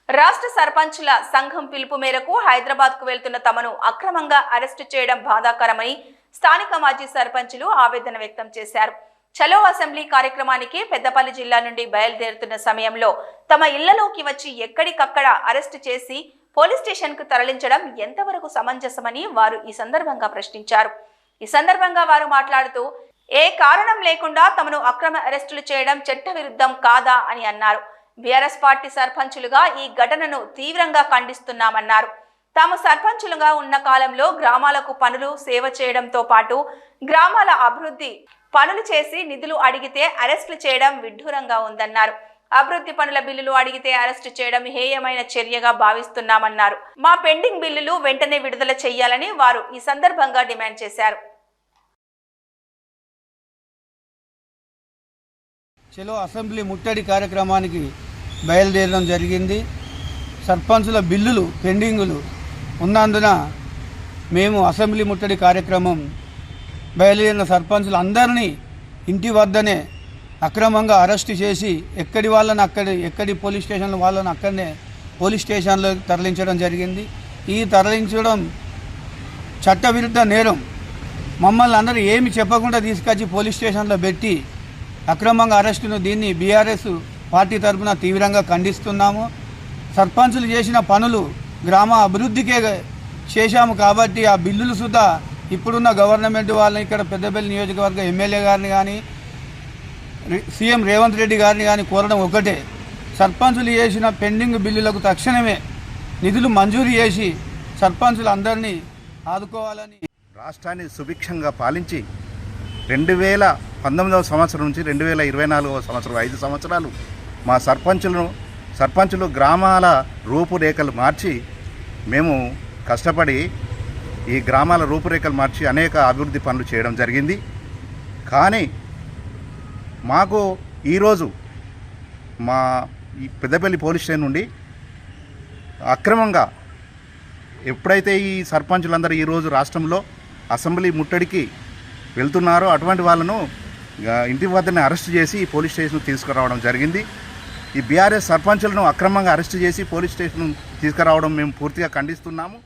రాష్ట్ర సర్పంచుల సంఘం పిలుపు మేరకు హైదరాబాద్కు వెళ్తున్న తమను అక్రమంగా అరెస్టు చేయడం బాధాకరమని స్థానిక మాజీ సర్పంచులు ఆవేదన వ్యక్తం చేశారు. చలో అసెంబ్లీ కార్యక్రమానికి పెద్దపల్లి జిల్లా నుండి బయలుదేరుతున్న సమయంలో తమ ఇళ్లలోకి వచ్చి ఎక్కడికక్కడ అరెస్టు చేసి పోలీస్ స్టేషన్కు తరలించడం ఎంతవరకు సమంజసమని వారు ఈ సందర్భంగా ప్రశ్నించారు. ఈ సందర్భంగా వారు మాట్లాడుతూ ఏ కారణం లేకుండా తమను అక్రమ అరెస్టులు చేయడం చట్టవిరుద్ధం కాదా అని అన్నారు. బీఆర్ఎస్ పార్టీ సర్పంచులుగా ఈ ఘటనను తీవ్రంగా ఖండిస్తున్నామన్నారు. తాము సర్పంచులుగా ఉన్న కాలంలో గ్రామాలకు పనులు సేవ చేయడంతో పాటు గ్రామాల అభివృద్ధి పనులు చేసి నిధులు అడిగితే అరెస్టులు చేయడం విడ్డూరంగా ఉందన్నారు. అభివృద్ధి పనుల బిల్లులు అడిగితే అరెస్టు చేయడం హేయమైన చర్యగా భావిస్తున్నామన్నారు. మా పెండింగ్ బిల్లులు వెంటనే విడుదల చేయాలని వారు ఈ సందర్భంగా డిమాండ్ చేశారు. చలో అసెంబ్లీ ముట్టడి కార్యక్రమానికి బయలుదేరడం జరిగింది. సర్పంచుల బిల్లులు పెండింగులు ఉన్నందున మేము అసెంబ్లీ ముట్టడి కార్యక్రమం బయలుదేరిన సర్పంచులు అందరినీ ఇంటి వద్దనే అక్రమంగా అరెస్టు చేసి ఎక్కడి పోలీస్ స్టేషన్ల వాళ్ళని అక్కడనే పోలీస్ స్టేషన్లో తరలించడం జరిగింది. ఈ తరలించడం చట్టవిరుద్ధ నేరం. మమ్మల్ని అందరూ ఏమి చెప్పకుండా తీసుకొచ్చి పోలీస్ స్టేషన్లో పెట్టి అక్రమంగా అరెస్టును దీన్ని బీఆర్ఎస్ పార్టీ తరఫున తీవ్రంగా ఖండిస్తున్నాము. సర్పంచులు చేసిన పనులు గ్రామ అభివృద్ధికే చేశాము కాబట్టి ఆ బిల్లులు సుద్ధా ఇప్పుడున్న గవర్నమెంట్ వాళ్ళని ఇక్కడ పెద్దపల్లి నియోజకవర్గ ఎమ్మెల్యే గారిని కానీ సీఎం రేవంత్ రెడ్డి గారిని కానీ కోరడం ఒకటే, సర్పంచులు చేసిన పెండింగ్ బిల్లులకు తక్షణమే నిధులు మంజూరు చేసి సర్పంచులు అందరినీ ఆదుకోవాలని. రాష్ట్రాన్ని సుభిక్షంగా పాలించి 2019వ సంవత్సరం నుంచి 2024వ సంవత్సరం 5 సంవత్సరాలు మా సర్పంచులు గ్రామాల రూపురేఖలు మార్చి మేము కష్టపడి ఈ గ్రామాల రూపురేఖలు మార్చి అనేక అభివృద్ధి పనులు చేయడం జరిగింది. కానీ మాకు ఈరోజు మా ఈ పెద్దపల్లి పోలీస్ స్టేషన్ నుండి అక్రమంగా ఎప్పుడైతే ఈ సర్పంచులందరూ ఈరోజు రాష్ట్రంలో అసెంబ్లీ ముట్టడికి వెళ్తున్నారో అటువంటి వాళ్ళను ఇంటి వద్దనే అరెస్ట్ చేసి పోలీస్ స్టేషన్ తీసుకురావడం జరిగింది. ఈ బీఆర్ఎస్ సర్పంచులను అక్రమంగా అరెస్ట్ చేసి పోలీస్ స్టేషన్ తీసుకురావడం మేము పూర్తిగా ఖండిస్తున్నాము.